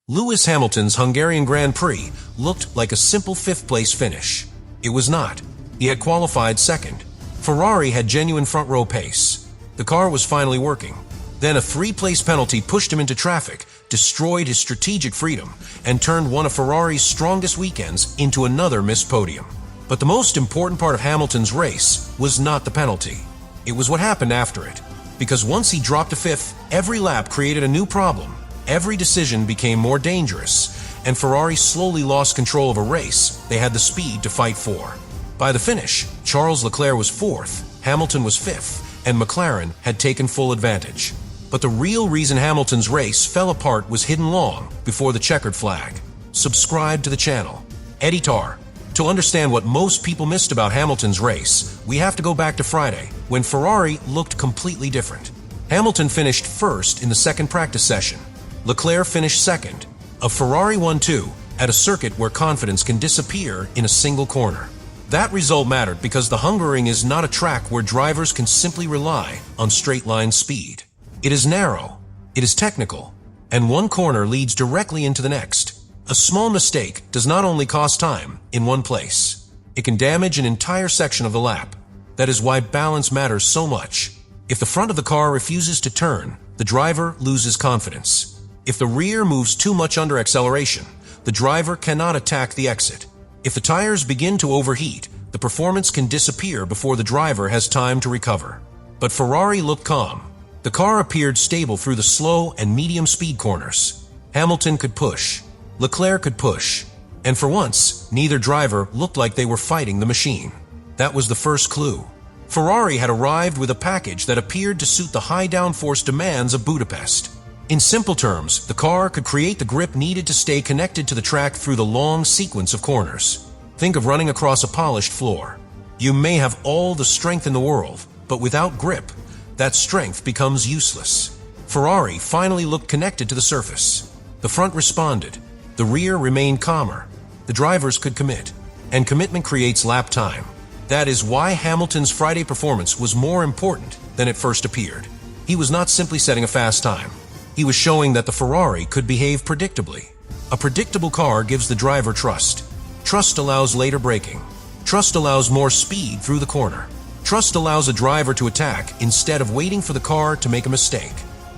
Lewis Hamilton's Hungarian Grand Prix looked like a simple fifth-place finish. It was not. He had qualified second. Ferrari had genuine front-row pace. The car was finally working. Then a three-place penalty pushed him into traffic, destroyed his strategic freedom, and turned one of Ferrari's strongest weekends into another missed podium. But the most important part of Hamilton's race was not the penalty. It was what happened after it. Because once he dropped a fifth, every lap created a new problem. Every decision became more dangerous, and Ferrari slowly lost control of a race they had the speed to fight for. By the finish, Charles Leclerc was fourth, Hamilton was fifth, and McLaren had taken full advantage. But the real reason Hamilton's race fell apart was hidden long before the checkered flag. Subscribe to the channel. Editor. To understand what most people missed about Hamilton's race, we have to go back to Friday, when Ferrari looked completely different. Hamilton finished first in the second practice session. Leclerc finished second. A Ferrari 1-2 at a circuit where confidence can disappear in a single corner. That result mattered because the Hungarian is not a track where drivers can simply rely on straight-line speed. It is narrow, it is technical, and one corner leads directly into the next. A small mistake does not only cost time in one place, it can damage an entire section of the lap. That is why balance matters so much. If the front of the car refuses to turn, the driver loses confidence. If the rear moves too much under acceleration, the driver cannot attack the exit. If the tires begin to overheat, the performance can disappear before the driver has time to recover. But Ferrari looked calm. The car appeared stable through the slow and medium speed corners. Hamilton could push. Leclerc could push. And for once, neither driver looked like they were fighting the machine. That was the first clue. Ferrari had arrived with a package that appeared to suit the high downforce demands of Budapest. In simple terms, the car could create the grip needed to stay connected to the track through the long sequence of corners. Think of running across a polished floor. You may have all the strength in the world, but without grip, that strength becomes useless. Ferrari finally looked connected to the surface. The front responded. The rear remained calmer. The drivers could commit, and commitment creates lap time. That is why Hamilton's Friday performance was more important than it first appeared. He was not simply setting a fast time. He was showing that the Ferrari could behave predictably. A predictable car gives the driver trust. Trust allows later braking. Trust allows more speed through the corner. Trust allows a driver to attack instead of waiting for the car to make a mistake.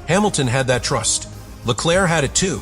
Hamilton had that trust. Leclerc had it too.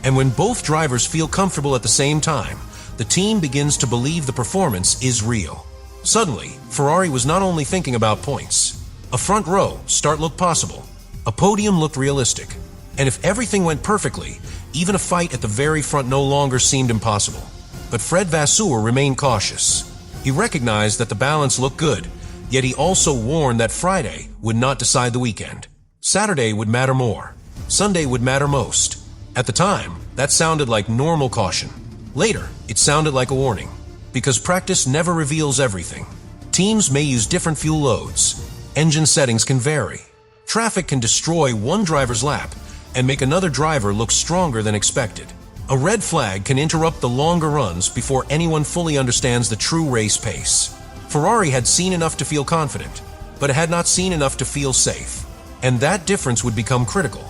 And when both drivers feel comfortable at the same time, the team begins to believe the performance is real. Suddenly, Ferrari was not only thinking about points. A front row start looked possible. A podium looked realistic. And if everything went perfectly, even a fight at the very front no longer seemed impossible. But Fred Vasseur remained cautious. He recognized that the balance looked good, yet he also warned that Friday would not decide the weekend. Saturday would matter more. Sunday would matter most. At the time, that sounded like normal caution. Later, it sounded like a warning. Because practice never reveals everything. Teams may use different fuel loads. Engine settings can vary. Traffic can destroy one driver's lap and make another driver look stronger than expected. A red flag can interrupt the longer runs before anyone fully understands the true race pace. Ferrari had seen enough to feel confident, but it had not seen enough to feel safe. And that difference would become critical.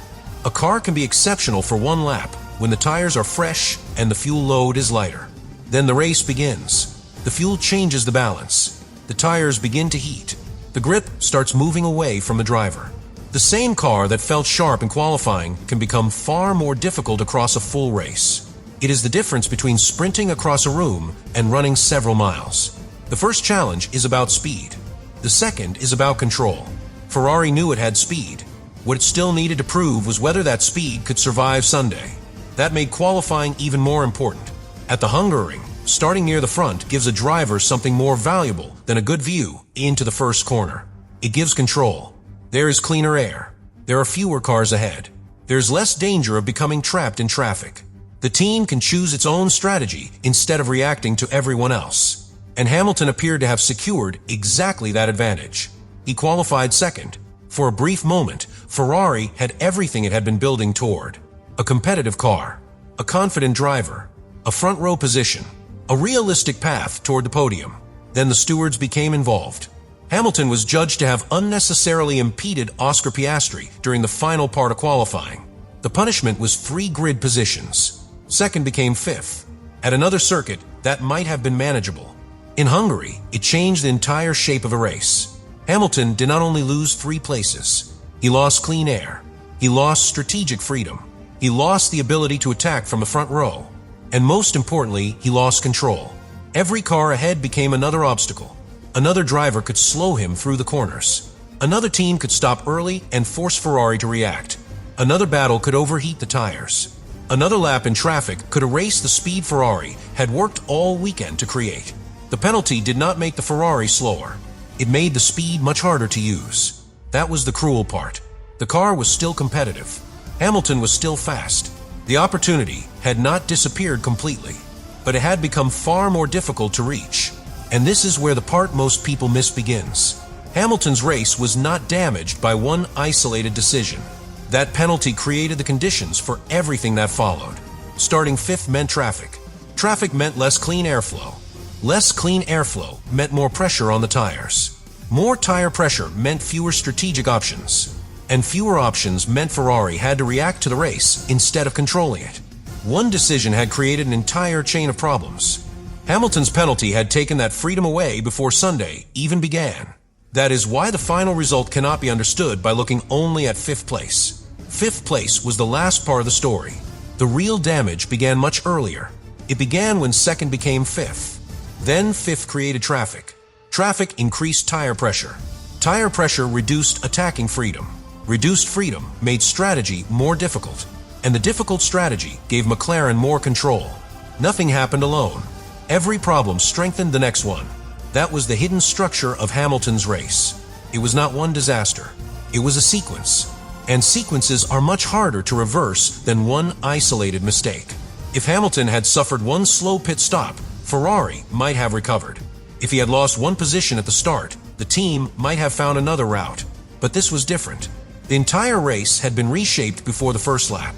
A car can be exceptional for one lap when the tires are fresh and the fuel load is lighter. Then the race begins. The fuel changes the balance. The tires begin to heat. The grip starts moving away from the driver. The same car that felt sharp in qualifying can become far more difficult across a full race. It is the difference between sprinting across a room and running several miles. The first challenge is about speed. The second is about control. Ferrari knew it had speed. What it still needed to prove was whether that speed could survive Sunday. That made qualifying even more important. At the Hungarian, starting near the front gives a driver something more valuable than a good view into the first corner. It gives control. There is cleaner air. There are fewer cars ahead. There's less danger of becoming trapped in traffic. The team can choose its own strategy instead of reacting to everyone else. And Hamilton appeared to have secured exactly that advantage. He qualified second. For a brief moment, Ferrari had everything it had been building toward. A competitive car, a confident driver, a front row position, a realistic path toward the podium. Then the stewards became involved. Hamilton was judged to have unnecessarily impeded Oscar Piastri during the final part of qualifying. The punishment was 3 grid positions. Second became fifth. At another circuit, that might have been manageable. In Hungary, it changed the entire shape of a race. Hamilton did not only lose 3 places. He lost clean air. He lost strategic freedom. He lost the ability to attack from the front row. And most importantly, he lost control. Every car ahead became another obstacle. Another driver could slow him through the corners. Another team could stop early and force Ferrari to react. Another battle could overheat the tires. Another lap in traffic could erase the speed Ferrari had worked all weekend to create. The penalty did not make the Ferrari slower. It made the speed much harder to use. That was the cruel part. The car was still competitive. Hamilton was still fast. The opportunity had not disappeared completely, but it had become far more difficult to reach. And this is where the part most people miss begins. Hamilton's race was not damaged by one isolated decision. That penalty created the conditions for everything that followed. Starting fifth meant traffic. Traffic meant less clean airflow. Less clean airflow meant more pressure on the tires. More tire pressure meant fewer strategic options. And fewer options meant Ferrari had to react to the race instead of controlling it. One decision had created an entire chain of problems. Hamilton's penalty had taken that freedom away before Sunday even began. That is why the final result cannot be understood by looking only at fifth place. Fifth place was the last part of the story. The real damage began much earlier. It began when second became fifth. Then fifth created traffic. Traffic increased tire pressure. Tire pressure reduced attacking freedom. Reduced freedom made strategy more difficult. And the difficult strategy gave McLaren more control. Nothing happened alone. Every problem strengthened the next one. That was the hidden structure of Hamilton's race. It was not one disaster. It was a sequence. And sequences are much harder to reverse than one isolated mistake. If Hamilton had suffered one slow pit stop, Ferrari might have recovered. If he had lost one position at the start, the team might have found another route. But this was different. The entire race had been reshaped before the first lap.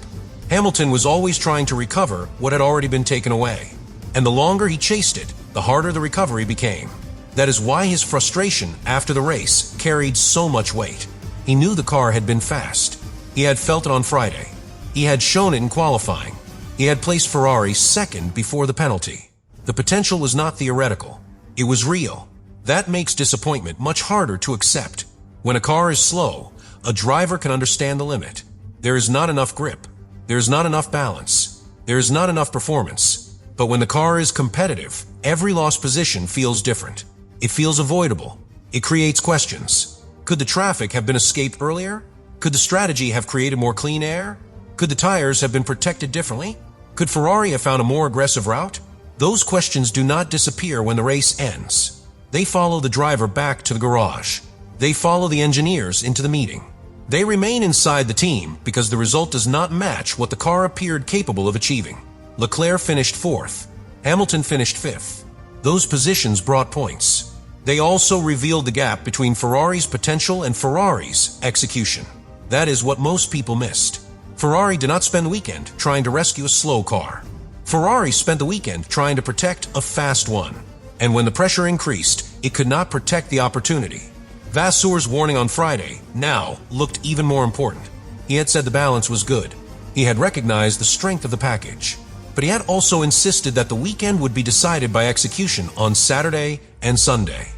Hamilton was always trying to recover what had already been taken away. And the longer he chased it, the harder the recovery became. That is why his frustration after the race carried so much weight. He knew the car had been fast. He had felt it on Friday. He had shown it in qualifying. He had placed Ferrari second before the penalty. The potential was not theoretical. It was real. That makes disappointment much harder to accept. When a car is slow, a driver can understand the limit. There is not enough grip. There is not enough balance. There is not enough performance. But when the car is competitive, every lost position feels different. It feels avoidable. It creates questions. Could the traffic have been escaped earlier? Could the strategy have created more clean air? Could the tires have been protected differently? Could Ferrari have found a more aggressive route? Those questions do not disappear when the race ends. They follow the driver back to the garage. They follow the engineers into the meeting. They remain inside the team because the result does not match what the car appeared capable of achieving. Leclerc finished fourth. Hamilton finished fifth. Those positions brought points. They also revealed the gap between Ferrari's potential and Ferrari's execution. That is what most people missed. Ferrari did not spend the weekend trying to rescue a slow car. Ferrari spent the weekend trying to protect a fast one. And when the pressure increased, it could not protect the opportunity. Vasseur's warning on Friday now looked even more important. He had said the balance was good. He had recognized the strength of the package. But he had also insisted that the weekend would be decided by execution on Saturday and Sunday.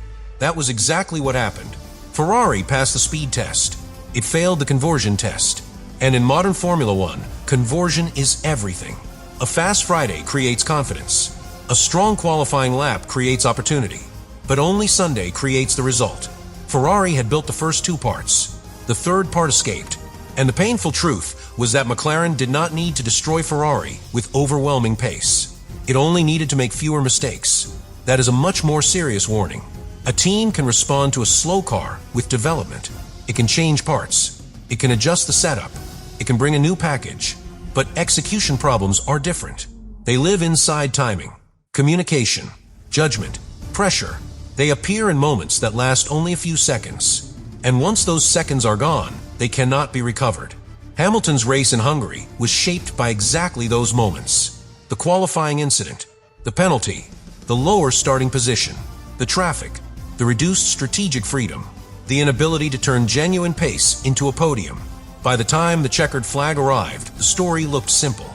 That was exactly what happened. Ferrari passed the speed test. It failed the conversion test. And in modern Formula One, conversion is everything. A fast Friday creates confidence. A strong qualifying lap creates opportunity. But only Sunday creates the result. Ferrari had built the first two parts. The third part escaped. And the painful truth was that McLaren did not need to destroy Ferrari with overwhelming pace. It only needed to make fewer mistakes. That is a much more serious warning. A team can respond to a slow car with development. It can change parts. It can adjust the setup. It can bring a new package. But execution problems are different. They live inside timing, communication, judgment, pressure. They appear in moments that last only a few seconds. And once those seconds are gone, they cannot be recovered. Hamilton's race in Hungary was shaped by exactly those moments. The qualifying incident, the penalty, the lower starting position, the traffic, the reduced strategic freedom, the inability to turn genuine pace into a podium. By the time the checkered flag arrived, the story looked simple.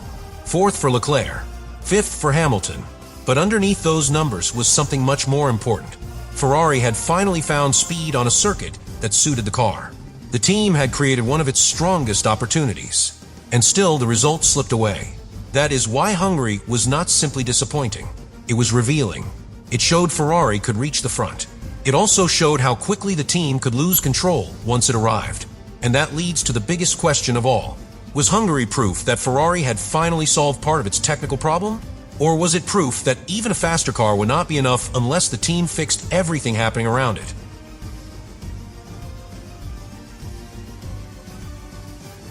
fourth for Leclerc, fifth for Hamilton. But underneath those numbers was something much more important. Ferrari had finally found speed on a circuit that suited the car. The team had created one of its strongest opportunities, and still the results slipped away. That is why Hungary was not simply disappointing. It was revealing. It showed Ferrari could reach the front. It also showed how quickly the team could lose control once it arrived. And that leads to the biggest question of all. Was Hungary proof that Ferrari had finally solved part of its technical problem? Or was it proof that even a faster car would not be enough unless the team fixed everything happening around it?